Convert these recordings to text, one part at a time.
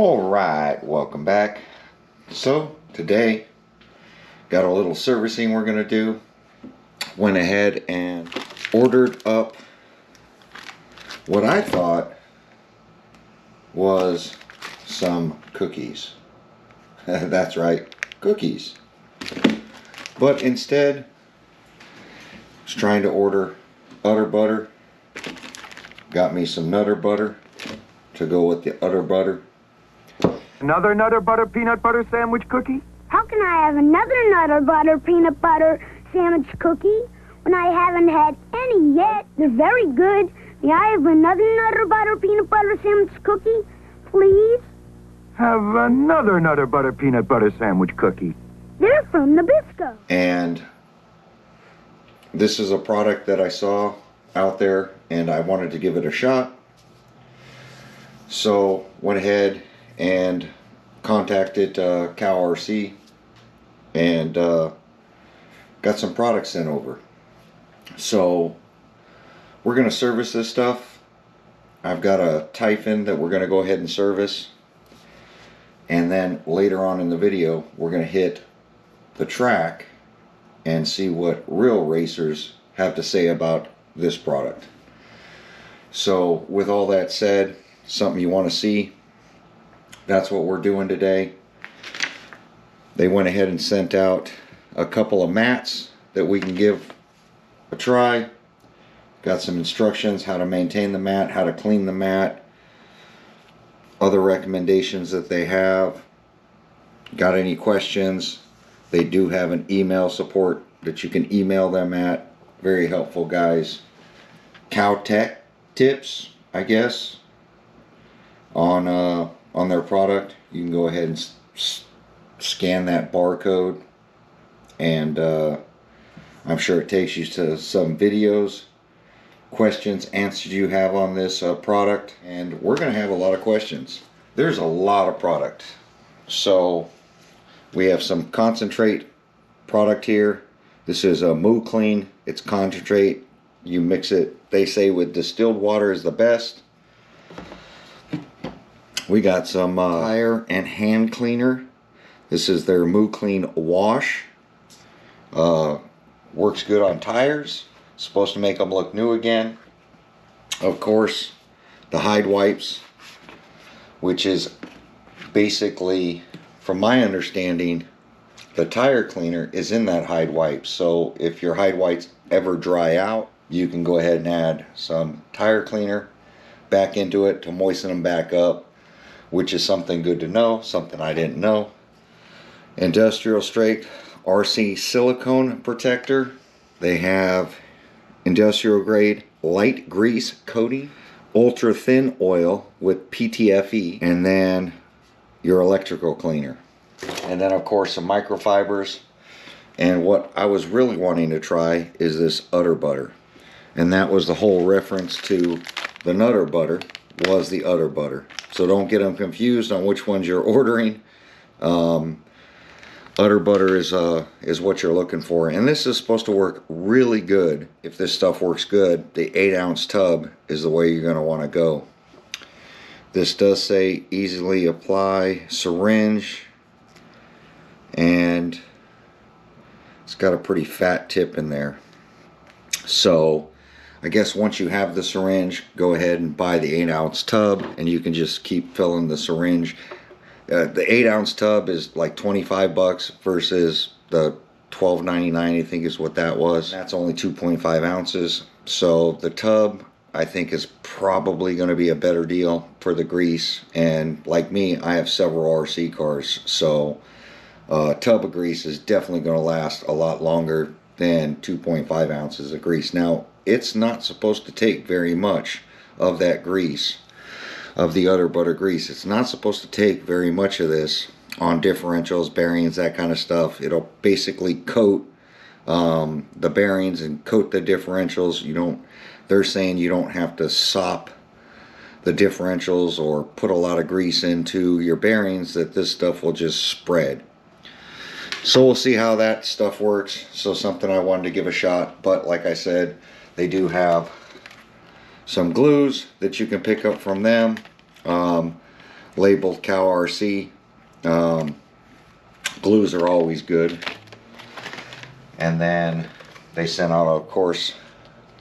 Alright, welcome back. So today got a little servicing we're going to do. Went ahead and ordered up what I thought was some cookies. That's right, cookies. But instead, I was trying to order udder butter. Got me some nutter butter to go with the udder butter. Another Nutter Butter peanut butter sandwich cookie? How can I have another Nutter Butter peanut butter sandwich cookie when I haven't had any yet? They're very good. May I have another Nutter Butter peanut butter sandwich cookie, please? Have another Nutter Butter peanut butter sandwich cookie. They're from Nabisco. And this is a product that I saw out there and I wanted to give it a shot. So went ahead and contacted Cal RC and got some products sent over. So we're going to service this stuff. I've got a Typhon that we're going to go ahead and service, and then later on in the video we're going to hit the track and see what real racers have to say about this product. So with all that said, something you want to see, that's what we're doing today. They went ahead and sent out a couple of mats that we can give a try. Got some instructions how to maintain the mat, how to clean the mat, other recommendations that they have. Got any questions? They do have an email support that you can email them at. Very helpful guys. Cow Tech tips, I guess, on their product. You can go ahead and scan that barcode, and I'm sure it takes you to some videos, questions, answers you have on this product, and we're going to have a lot of questions. There's a lot of product. So we have some concentrate product here. This is a Moo Clean. It's concentrate. You mix it, they say, with distilled water is the best. We got some tire and hand cleaner. This is their Moo Clean Wash. Works good on tires. Supposed to make them look new again. Of course, the hide wipes, which is basically, from my understanding, the tire cleaner is in that hide wipe. So if your hide wipes ever dry out, you can go ahead and add some tire cleaner back into it to moisten them back up, which is something good to know, something I didn't know. Industrial strength RC silicone protector. They have industrial grade light grease coating, ultra thin oil with PTFE, and then your electrical cleaner. And then of course some microfibers. And what I was really wanting to try is this udder butter. And that was the whole reference to the Nutter Butter, was the udder butter. So don't get them confused on which ones you're ordering. Udder butter is what you're looking for, and this is supposed to work really good. If this stuff works good, the 8-ounce tub is the way you're going to want to go. This does say easily apply syringe, and it's got a pretty fat tip in there. So I guess once you have the syringe, go ahead and buy the 8-ounce tub, and you can just keep filling the syringe. The 8-ounce tub is like 25 bucks versus the $12.99, I think is what that was. That's only 2.5 ounces. So the tub, I think, is probably going to be a better deal for the grease. And like me, I have several RC cars, so a tub of grease is definitely going to last a lot longer than 2.5 ounces of grease. Now, it's not supposed to take very much of that grease, of the udder butter grease. It's not supposed to take very much of this on differentials, bearings, that kind of stuff. It'll basically coat the bearings and coat the differentials. They're saying you don't have to sop the differentials or put a lot of grease into your bearings, that this stuff will just spread. So we'll see how that stuff works. So something I wanted to give a shot, but like I said, they do have some glues that you can pick up from them. labeled Cow RC. Glues are always good. And then they sent out, of course,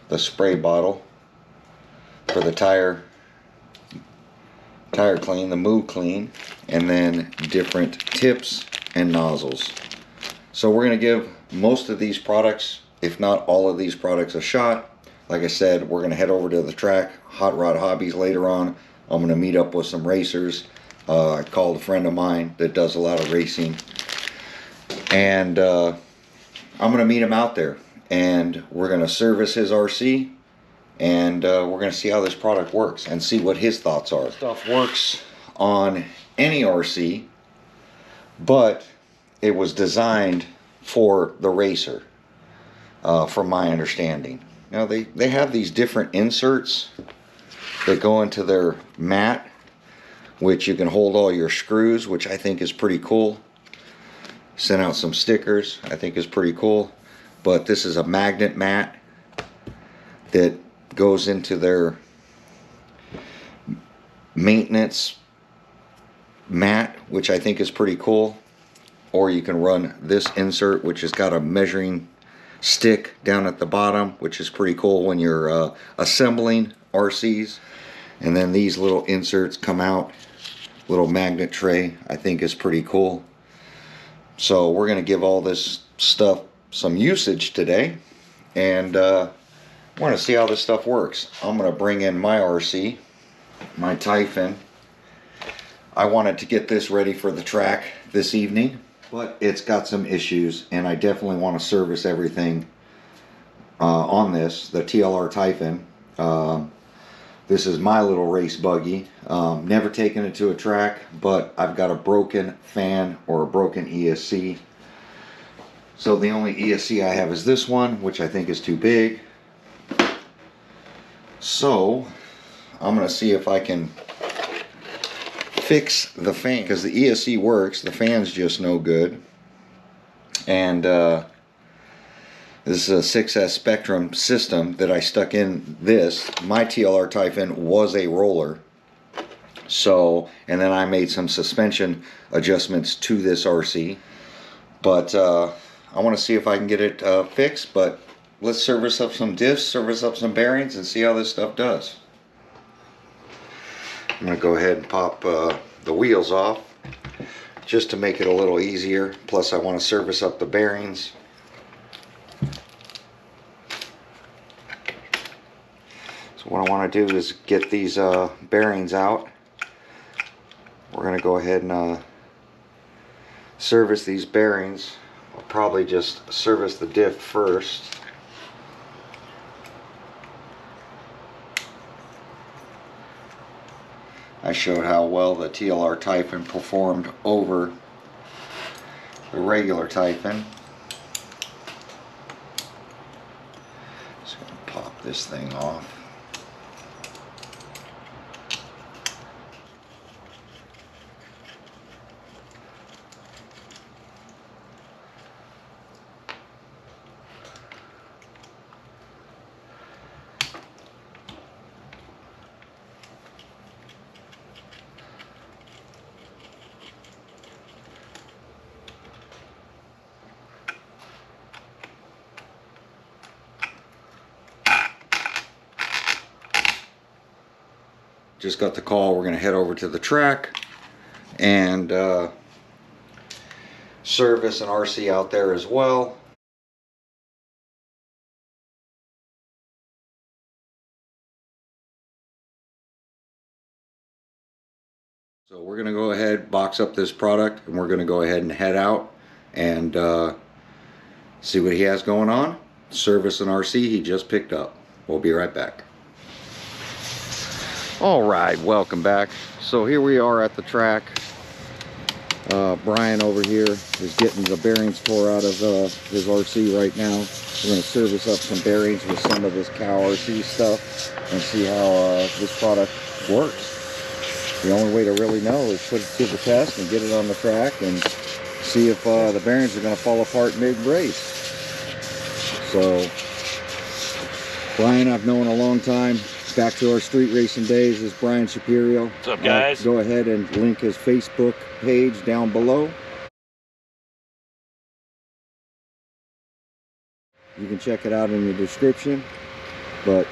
the spray bottle for the tire clean, the move clean, and then different tips and nozzles. So we're going to give most of these products, if not all of these products, a shot. Like I said, we're going to head over to the track, Hot Rod Hobbies, later on. I'm going to meet up with some racers. I called a friend of mine that does a lot of racing, and I'm going to meet him out there, and we're going to service his RC, and we're going to see how this product works and see what his thoughts are. Stuff works on any RC, but it was designed for the racer, from my understanding. Now they have these different inserts that go into their mat, which you can hold all your screws, which I think is pretty cool. Sent out some stickers, I think is pretty cool. But this is a magnet mat that goes into their maintenance mat, which I think is pretty cool. Or you can run this insert, which has got a measuring stick down at the bottom, which is pretty cool when you're assembling RCs. And then these little inserts come out, little magnet tray, I think is pretty cool. So we're going to give all this stuff some usage today, and we're going to see how this stuff works. I'm going to bring in my RC, my Typhon. I wanted to get this ready for the track this evening, but it's got some issues, and I definitely want to service everything on this, the TLR Typhon. This is my little race buggy. Never taken it to a track, but I've got a broken fan or a broken ESC. So the only ESC I have is this one, which I think is too big. So I'm going to see if I can fix the fan, because the ESC works, the fan's just no good. And this is a 6S Spectrum system that I stuck in this. My TLR Typhon was a roller. So, and then I made some suspension adjustments to this RC. But I want to see if I can get it fixed. But let's service up some diffs, service up some bearings, and see how this stuff does. I'm going to go ahead and pop the wheels off just to make it a little easier. Plus I want to service up the bearings. So what I want to do is get these bearings out. We're going to go ahead and service these bearings. I'll probably just service the diff first. I showed how well the TLR Typhon performed over the regular Typhon. Just going to pop this thing off. Just got the call. We're going to head over to the track and service an RC out there as well. So we're going to go ahead, box up this product, and we're going to go ahead and head out and see what he has going on. Service an RC he just picked up. We'll be right back. All right, welcome back. So here we are at the track. Brian over here is getting the bearings tore out of his RC right now. We're going to service up some bearings with some of this Cow RC stuff and see how this product works. The only way to really know is put it to the test and get it on the track and see if the bearings are going to fall apart mid-race. So Brian I've known a long time. back to our street racing days. This is Brian Shapiro. What's up, guys? Go ahead and link his Facebook page down below. You can check it out in the description. But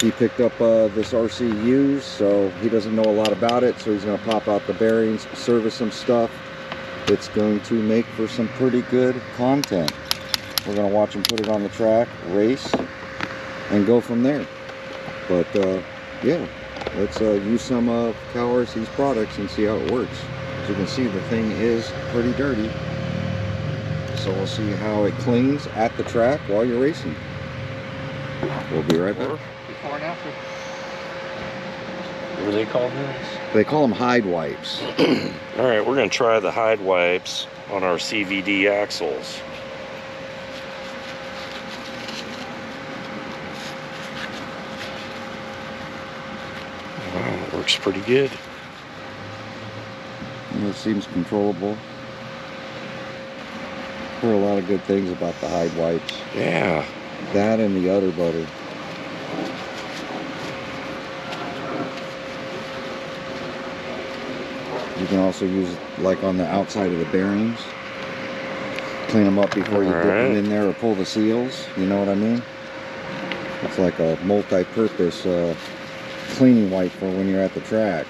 he picked up this RC used, so he doesn't know a lot about it, so he's going to pop out the bearings, service some stuff. It's going to make for some pretty good content. We're going to watch him put it on the track, race, and go from there. But yeah, let's use some of Cal RC's products and see how it works. As you can see, the thing is pretty dirty. So we'll see how it cleans at the track while you're racing. We'll be right back. Before and after. What do they call this? They call them hide wipes. All right, we're going to try the hide wipes on our CVD axles. Wow, it works pretty good. It seems controllable. Heard a lot of good things about the hide wipes. Yeah. That and the udder butter. You can also use it like on the outside of the bearings. Clean them up before you dip them in there or pull the seals. You know what I mean? It's like a multi-purpose cleaning wipe for when you're at the track.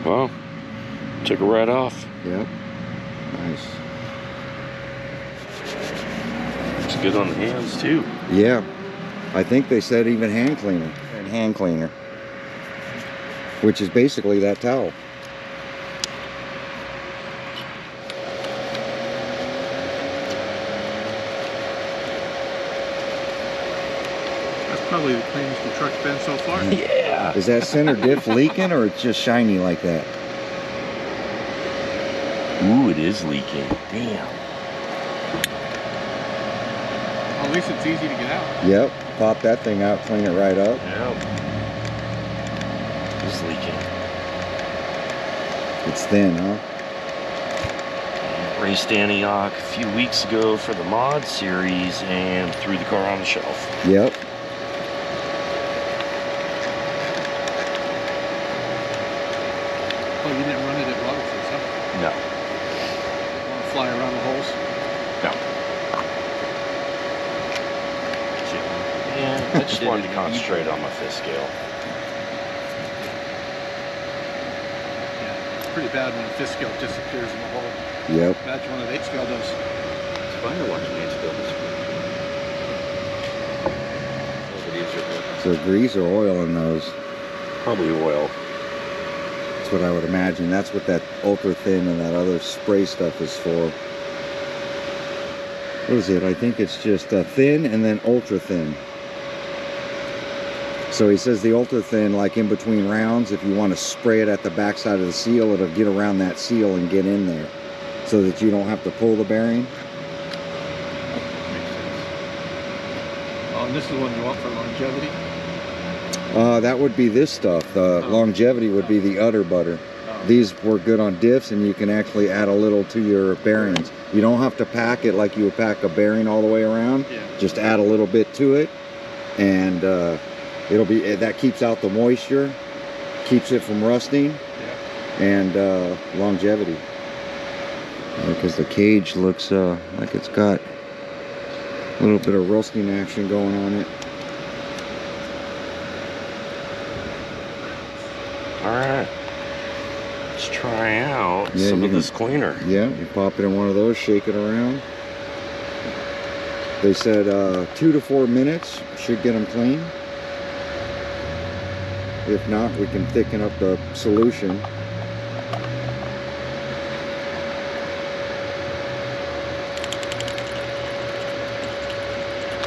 Well, took it right off. Yep. Nice. It's good on the hands too. Yeah. I think they said even hand cleaner. And hand cleaner. Which is basically that towel. That's probably the cleanest the truck's been so far. Yeah. Is that center diff leaking or it's just shiny like that? Ooh, it is leaking. Damn. Well, at least it's easy to get out. Yep. Pop that thing out, clean it right up. Yep. It's leaking. It's thin, huh? Raced Antioch a few weeks ago for the mod series and threw the car on the shelf. Yep. Oh, you didn't run it at Robertson's, huh? No. Want to fly around the holes? No. Yeah, I just wanted to concentrate on my fifth scale. Yeah, it's pretty bad when a fifth scale disappears in the hole. Yep. Imagine when an eighth scale does. It's fun to watch an eighth scale this week. So grease or oil in those? Probably oil. That's what I would imagine. That's what that ultra thin and that other spray stuff is for. What is it? I think it's just thin and then ultra thin. So he says the ultra thin, like in between rounds, if you want to spray it at the backside of the seal, it'll get around that seal and get in there so that you don't have to pull the bearing. Oh, and this is the one you want for longevity? That would be this stuff. The longevity would be the udder butter. These work good on diffs, and you can actually add a little to your bearings. You don't have to pack it like you would pack a bearing all the way around. Yeah. Just add a little bit to it, and it'll be, that keeps out the moisture, keeps it from rusting, and longevity. Because the cage looks like it's got a little bit of rusting action going on it. All right. Let's try out Yeah, some you of can- this cleaner. Yeah, you pop it in one of those, shake it around. They said 2 to 4 minutes should get them clean. If not, we can thicken up the solution.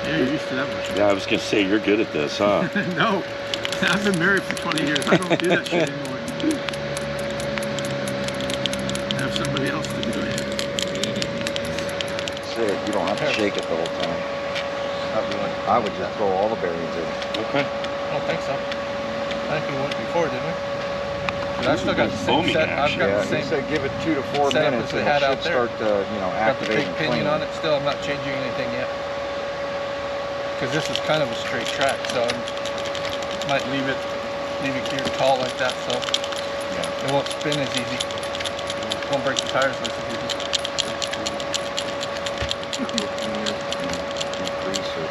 Yeah, you're used to that much. Yeah, I was gonna say you're good at this, huh? No, I've been married for 20 years. I don't do that shit anymore. Have somebody else to do it. You don't have to shake it the whole time. Not really. I would just throw all the bearings in. Okay. I don't think so. I think we went before, didn't we? 'Cause I've still got the same Foaming set. I've action. got Yeah, the he same. said give it 2 to 4 setup minutes as we and had it out should there. start to, you know, Got the activate big and pinion clean. on it. Still, I'm not changing anything yet. Because this is kind of a straight track, so I might leave it geared tall like that, so Yeah. it won't spin as easy. Won't break the tires as easy. Degreaser.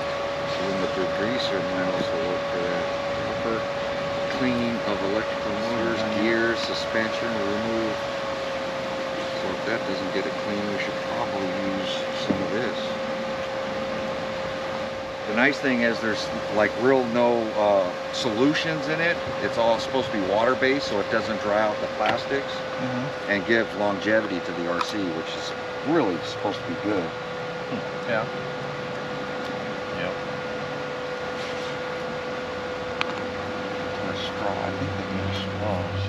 So then the degreaser might also work for that proper cleaning of electrical motors, gears, suspension, remove. So if that doesn't get it clean, we should probably use some of this. The nice thing is there's like real no solutions in it. It's all supposed to be water based so it doesn't dry out the plastics and give longevity to the RC, which is really supposed to be good. Yeah. Yep. A straw, I think they need straws.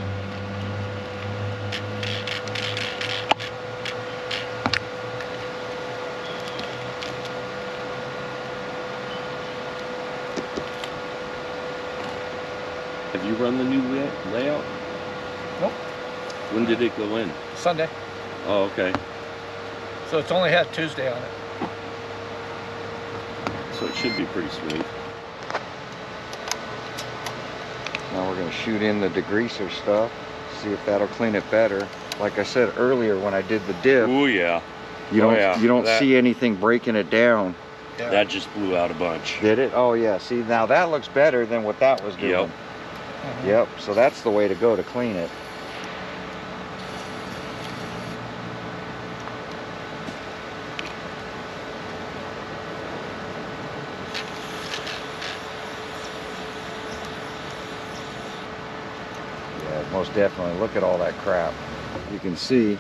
Have you run the new layout? Nope. When did it go in? Sunday. Oh, okay. So it's only had Tuesday on it. So it should be pretty smooth. Now we're going to shoot in the degreaser stuff, see if that'll clean it better. Like I said earlier when I did the diff, Oh yeah. you don't, you don't That- see anything breaking it down. Yeah. That just blew out a bunch. Did it? Oh yeah, see now that looks better than what that was doing. Yep. Yep, so that's the way to go to clean it. Yeah, most definitely. Look at all that crap. You can see,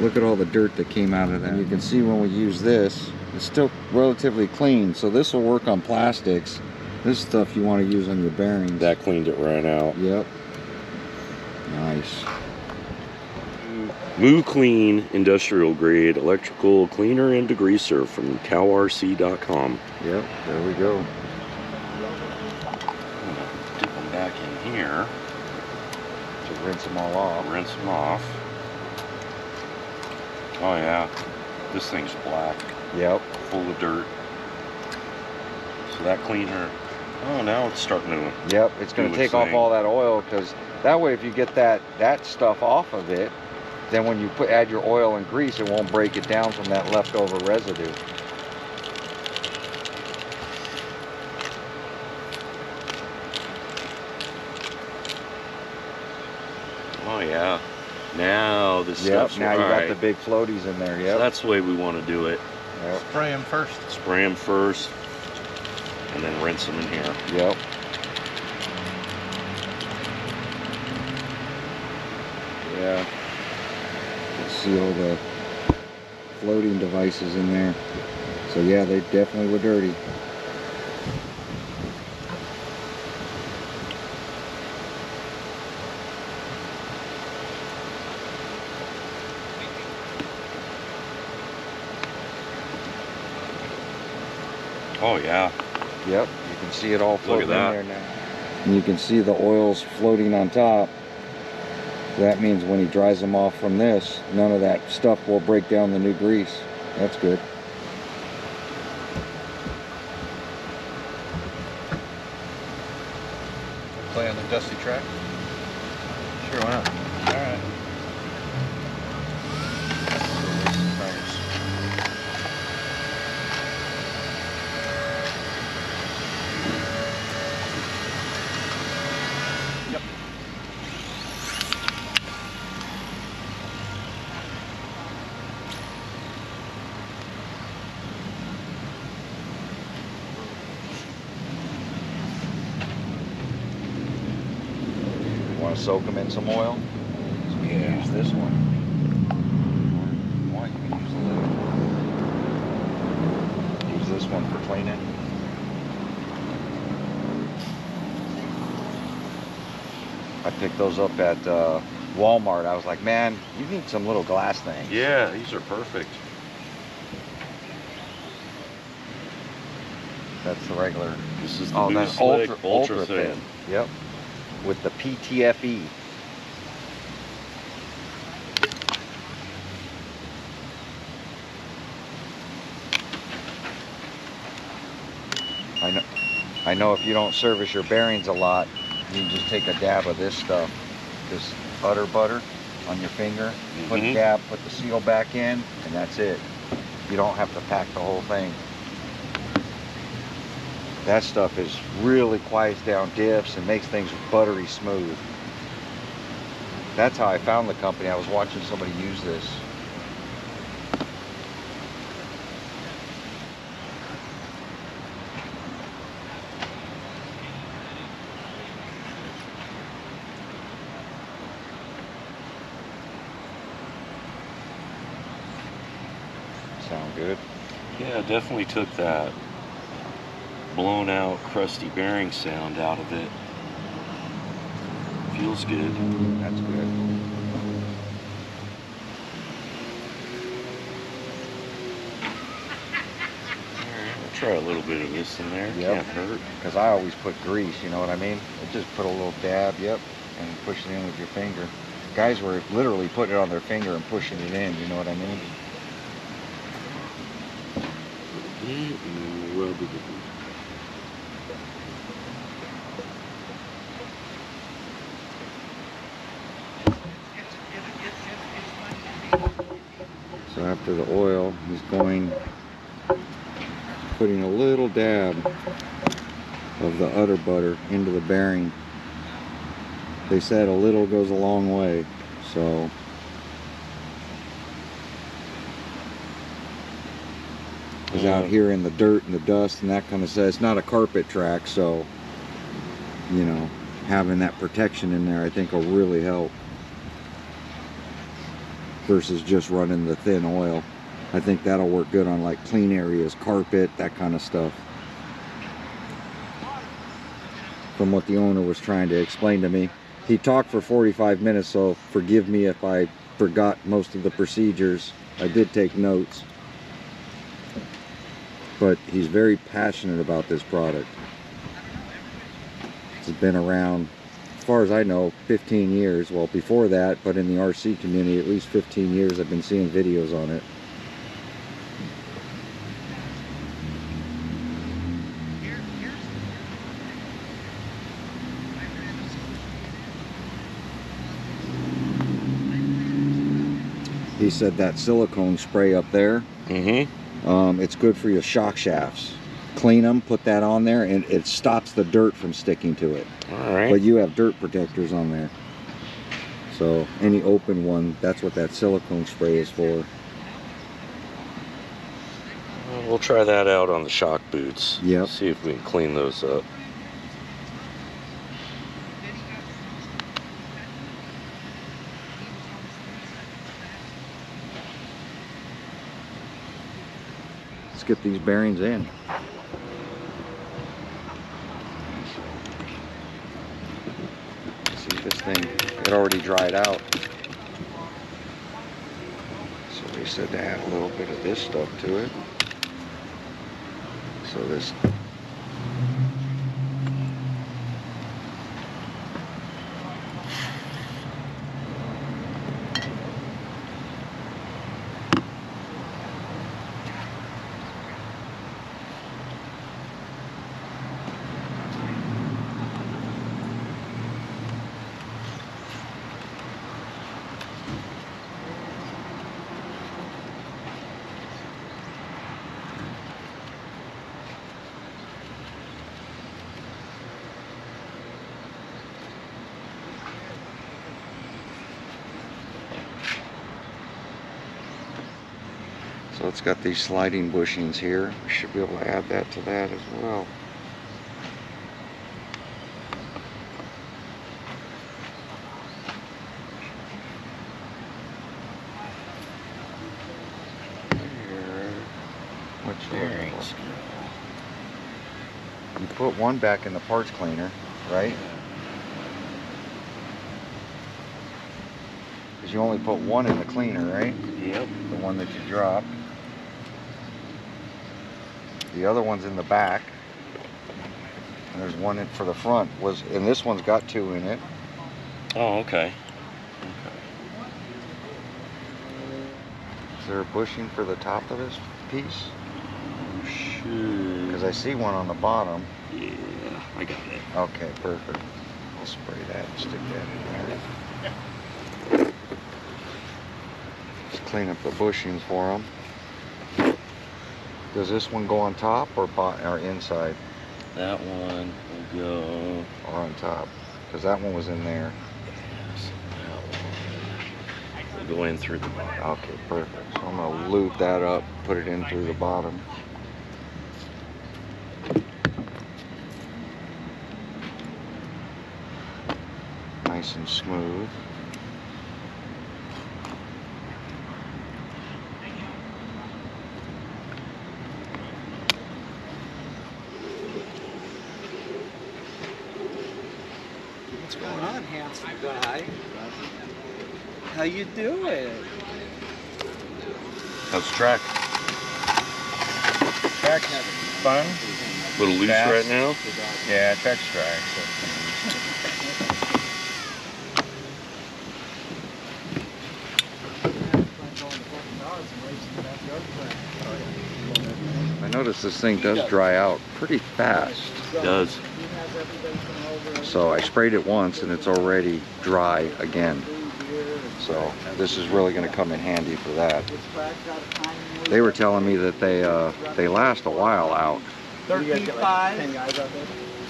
look at all the dirt that came out of that. And you can see when we use this, it's still relatively clean. So this will work on plastics. This is stuff you want to use on your bearings. That cleaned it right out. Yep. Nice. Moo Clean industrial grade electrical cleaner and degreaser from cowrc.com. Yep, there we go. Dip them back in here. To rinse them all off. Rinse them off. Oh yeah, this thing's black, Yep. full of dirt. So that cleaner, oh now it's starting to Yep, it's going do to its take off thing. all that oil, because that way if you get that stuff off of it, then when you add your oil and grease, it won't break it down from that leftover residue. Oh yeah. Now this Yep, stuff's now you got alright. the big floaties in there, So yep. that's the way we want to do it. Yep, Spray them first. Spray them first, and then rinse them in here. yep. Yeah. You can see all the floating devices in there. So yeah, they definitely were dirty. Oh yeah. Yep, you can see it all floating that. in there now. And you can see the oils floating on top. That means when he dries them off from this, none of that stuff will break down the new grease. That's good. Play on the dusty track. Sure, why not? All right. Yep. Want to soak them in some oil? So we can use this one. Or you can use the lid. Use this one for cleaning. I picked those up at Walmart. I was like, man, you need some little glass things. Yeah, these are perfect. That's the regular. This is the Oh, boost that's ultra, slick, ultra thin. Yep. With the PTFE. I know if you don't service your bearings a lot, you can just take a dab of this stuff, this udder butter on your finger, put a dab, put the seal back in, and that's it. You don't have to pack the whole thing. That stuff is really quiets down diffs and makes things buttery smooth. That's how I found the company. I was watching somebody use this. Sound good? Yeah, definitely took that blown out, crusty bearing sound out of it. Feels good. That's good. I'll try a little bit of this in there. Yep. Can't hurt. Because I always put grease, you know what I mean? Just put a little dab, yep, and push it in with your finger. Guys were literally putting it on their finger and pushing it in, you know what I mean? Rub it. So after the oil, he's putting a little dab of the udder butter into the bearing. They said a little goes a long way, so he's out here in the dirt and the dust and that kind of stuff. It's not a carpet track, so you know, having that protection in there I think will really help versus just running the thin oil. I think that'll work good on like clean areas, carpet, that kind of stuff. From what the owner was trying to explain to me. He talked for 45 minutes, so forgive me if I forgot most of the procedures. I did take notes. But he's very passionate about this product. It's been around, as far as I know, 15 years. Well, before that, but in the RC community, at least 15 years I've been seeing videos on it. He said that silicone spray up there, it's good for your shock shafts. Clean them, put that on there, and it stops the dirt from sticking to it. All right. But you have dirt protectors on there. So any open one, that's what that silicone spray is for. We'll try that out on the shock boots. Yep. See if we can clean those up. Let's get these bearings in. See, this thing, it already dried out. So they said to add a little bit of this stuff to it. So this So it's got these sliding bushings here. We should be able to add that to that as well. Which bearings? You put one back in the parts cleaner, right? Because you only put one in the cleaner, right? Yep. The one that you dropped. The other one's in the back. And there's one in for the front. And this one's got 2 in it. Oh, okay. Is there a bushing for the top of this piece? Shoot. Because I see one on the bottom. Yeah, I got it. Okay, perfect. I'll spray that and stick that in there. Just clean up the bushings for them. Does this one go on top or inside? That one will go... Or on top? Because that one was in there. Yes, that one will go in through the bottom. Okay, perfect. So I'm going to loop that up, put it in through the bottom. Nice and smooth. What's going on, handsome guy? How you doing? How's the track? Track's fun. A little loose Fast. right now? Yeah, track's dry. I notice this thing does dry out pretty fast. It does. So I sprayed it once and it's already dry again. So this is really going to come in handy for that. They were telling me that they last a while out. 13.5.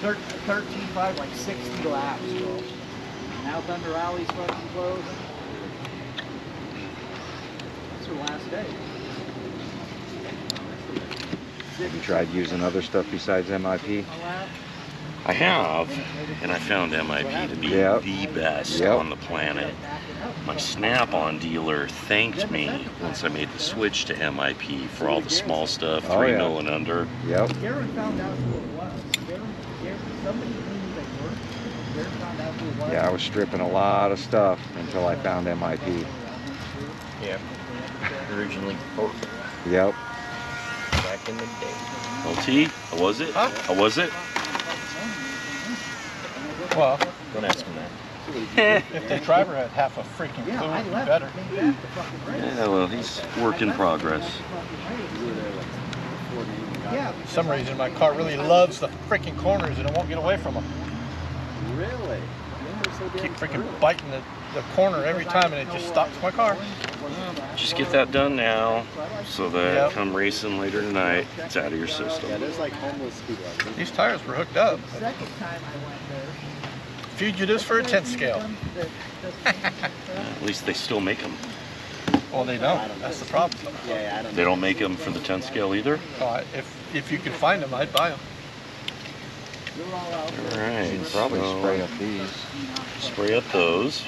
13.5, like 60 laps, bro. Now Thunder Alley's fucking closing. That's her last day. You tried using other stuff besides MIP? I have, and I found MIP to be Yep. the best Yep. on the planet. My Snap-on dealer thanked me once I made the switch to MIP for all the small stuff, Oh, 3 yeah. mil and under. Yep. Garen found out who it was. Somebody knew who they were. Garen found out who it was. Yeah, I was stripping a lot of stuff until I found MIP. Yeah. Originally Ford Yep. back in the day. LT, how was it? Huh? How was it? Well, Don't ask him that. if the driver had half a freaking clue, Yeah, I it'd be left. better. Came back to fucking race. Yeah, well, he's work in progress. Yeah. For some reason, my car really loves the freaking corners and it won't get away from them. Really? Keep freaking biting the corner every time and it just stops my car. Just get that done now, so that Yep. come racing later tonight, it's out of your system. there's like homeless people. These tires were hooked up. Second time I went there. Fugitives for a 10th scale. At least they still make them. Well, they don't. That's the problem. Yeah, I don't They don't make them for the 10th scale either? Oh, if you could find them, I'd buy them. All right, You can probably so spray up these. spray up those.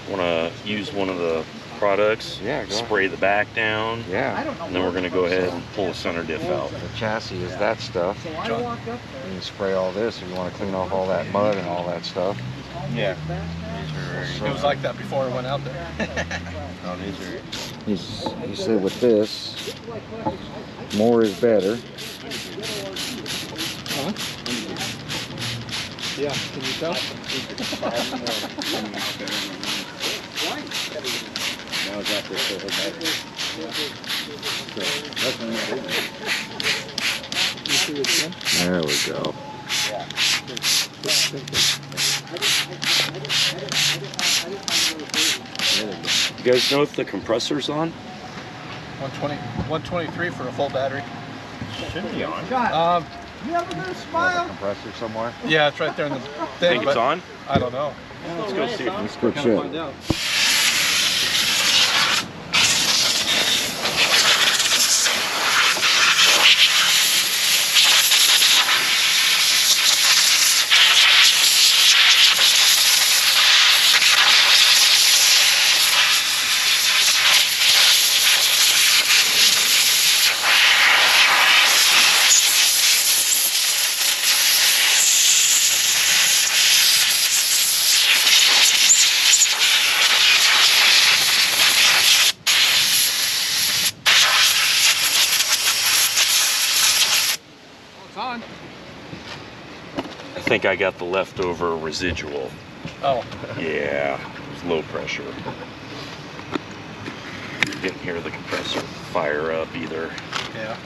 Want to use one of the products, Yeah, go spray the back down, Yeah. and then we're going to go ahead and pull the center diff out. The chassis is that stuff. So I walked up You there. can spray all this if you want to clean off all that mud and all that stuff. Yeah. It was like that before I went out there. Oh, these are. He said with this, more is better. Yeah, can you tell? Now it's after so There we go. You guys know if the compressor's on? 120, 123 for a full battery. should be on. You ever gonna smile? Compressor somewhere. Yeah, it's right there in the thing. Think it's but on? I don't know. Let's go see. Let's go check. out. think I got the leftover residual. Oh, Yeah, it was low pressure. You didn't hear the compressor fire up either. yeah.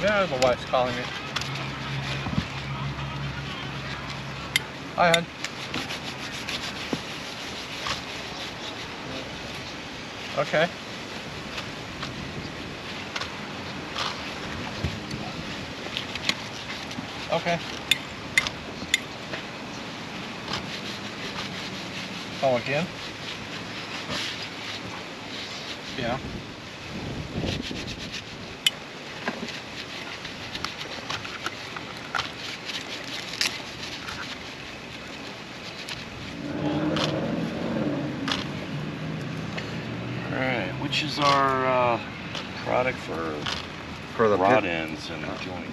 Yeah, the wife's calling me. Hi, hon. Okay. Okay. Oh, again? Yeah. Alright, which is our product for the rod pit. ends and joint?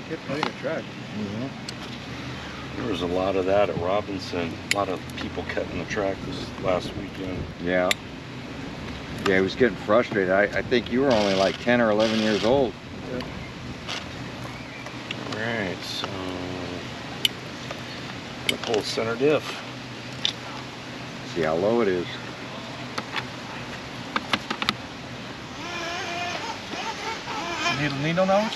Get plenty of track. There was a lot of that at Robinson. A lot of people cutting the track this last weekend. Yeah. Yeah, he was getting frustrated. I think you were only like 10 or 11 years old. Alright, so I'm gonna pull center diff. See how low it is. You need a needle nose?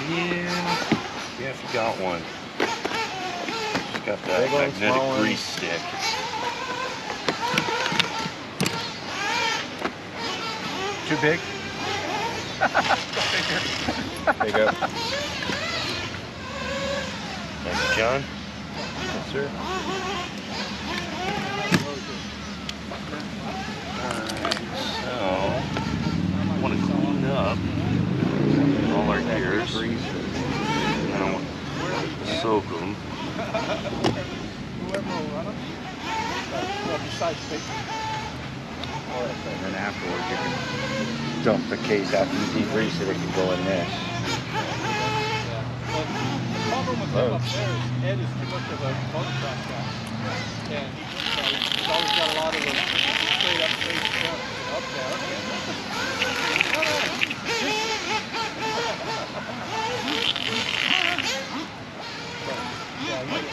Yeah, if you got one. It's got that Big one, magnetic small one. grease stick. Too big? There you go. Thank you, John. Yes, sir. So, I want to clean up all our gears. And then I want to soak them. Whoever will run them? Well, besides me. And then afterwards you can dump the case after you degrease it. It can go in this. Well, the problem with him upstairs, Ed is too much of a motocross guy. And he's always got a lot of those straight up face stuff up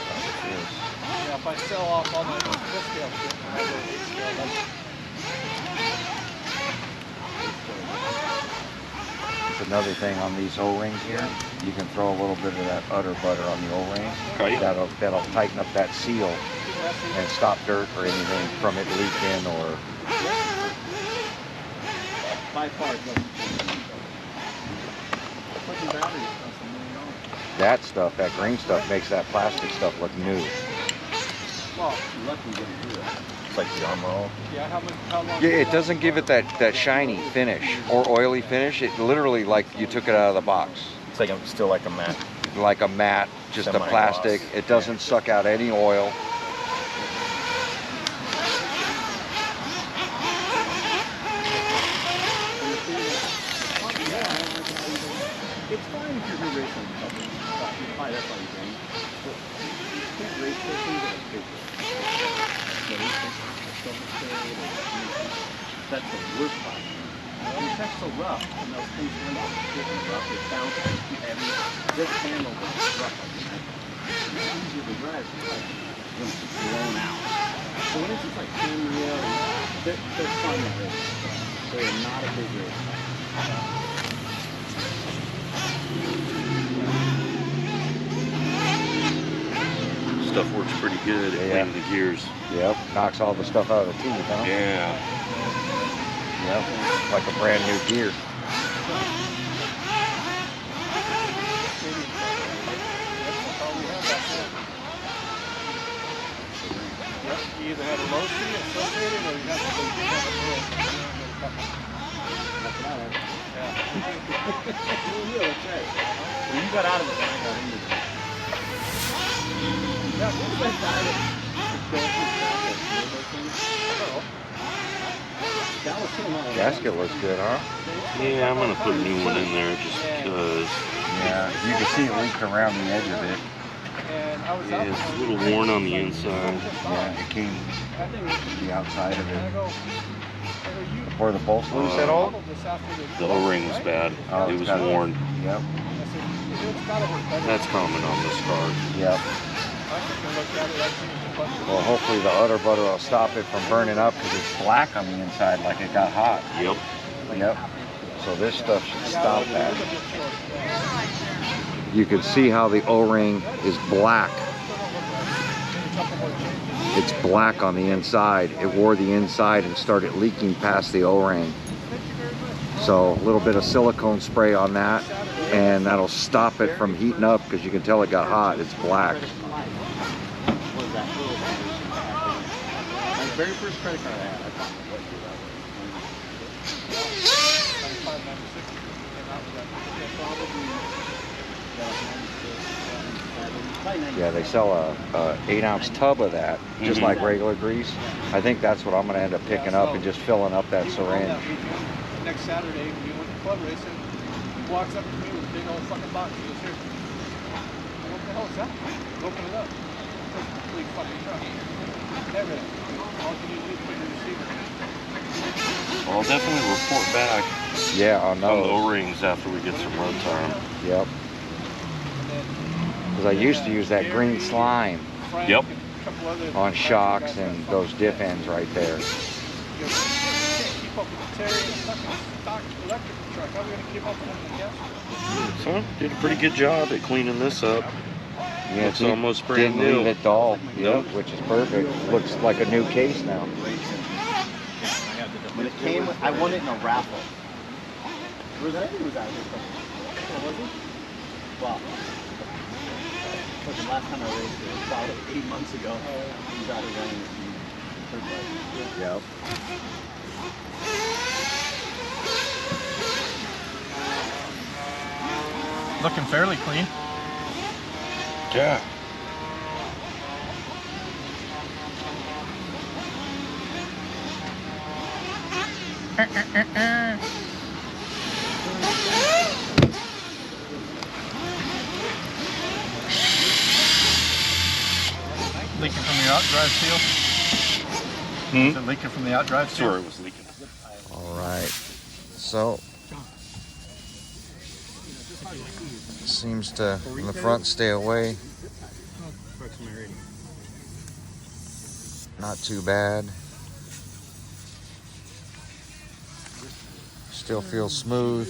yeah, if I sell off all my full scale shit, I have a 8 scale. That's another thing on these O-rings here. You can throw a little bit of that udder butter on the O-ring. Right. That'll tighten up that seal and stop dirt or anything from it leaking or. By far, it doesn't. Fucking batteries cost $1 million. That stuff, that green stuff, makes that plastic stuff look new. Well, you're lucky you didn't do that. It's like the armor all. Yeah, how long? Yeah, it doesn't give it that shiny finish or oily finish. It literally like you took it out of the box. It's like still like a matte. Like a matte, just a Semi-gloss. plastic. It doesn't suck out any oil. It's fine if you're racing something. Hi, that's all you're doing. But you can't race those things at a paper. That's the worst part. It's that's so rough, and those things end up getting rough. It bounces, it's too heavy. This handle is rough. It's easier to drive when it's blown out. So when it's just like pinwheel, they're fun to race. They're not a big race. Stuff works pretty good at Yeah. cleaning the gears. Yep, knocks all the stuff out of the teeth, huh? Yeah. Yep, like a brand new gear. you either had a low C associated or you have to go That's what I had. Yeah. Yeah, that's right. When you got out of it, then I got into it. Yeah, what's that guy that was him, huh? Gasket looks good, huh? Yeah, I'm gonna put a new one in there just because. Yeah, you can see it leaked around the edge of it. And I was Yeah, it's a little worn on the inside. Yeah, it came the outside of And I it. go, Were the bolts loose at all? The O-ring was bad. Oh, It it's was got it. worn. Yep, That's common on this car. yep. Well, hopefully the udder butter will stop it from burning up because it's black on the inside like it got hot. Yep. Yep. So this stuff should stop that. You can see how the O-ring is black. It's black on the inside. It wore the inside and started leaking past the O-ring. So a little bit of silicone spray on that and that'll stop it from heating up because you can tell it got hot. It's black. Was that my very first credit card I had, I thought, what year that was? Yeah, they sell a 8-ounce tub of that, just like regular grease. I think that's what I'm gonna end up picking up and just filling up that syringe. Next Saturday, we went to club racing. He walks up to me with a big old fucking box. He goes, here. What the hell is that? Open it up. It's a complete fucking truck. Everything. All you need to do is put your receiver in. Well, I'll definitely report back Yeah, on on the those. O-rings after we get some road time. Yep. Because I used to use that green slime Yep. on shocks and those diff ends right there. Keep up with the Terry and the fucking stock electrical truck. How are we going to keep up with them? Yes. So, did a pretty good job at cleaning this up. Yeah, It's almost brand didn't new. leave it dull. Yep, which is perfect. Looks like a new case now. When it came, I won it in a raffle. Was that? Who was that? Was it? Wow. But the last time I raced it was about 8 months ago. He got it running. Yep. Looking fairly clean. Yeah. Leaking from the outdrive seal? Is it leaking from the outdrive seal? Sure, it was leaking. All right. So seems to in the front stay away. Not too bad. Still feels smooth.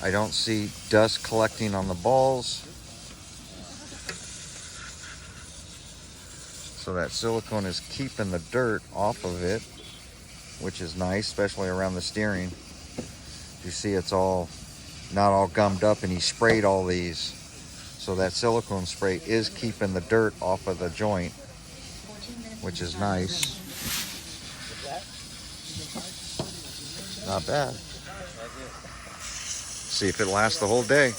I don't see dust collecting on the balls. So that silicone is keeping the dirt off of it, which is nice, especially around the steering. You see it's all not all gummed up, and he sprayed all these. So that silicone spray is keeping the dirt off of the joint, which is nice. Not bad. See if it lasts the whole day.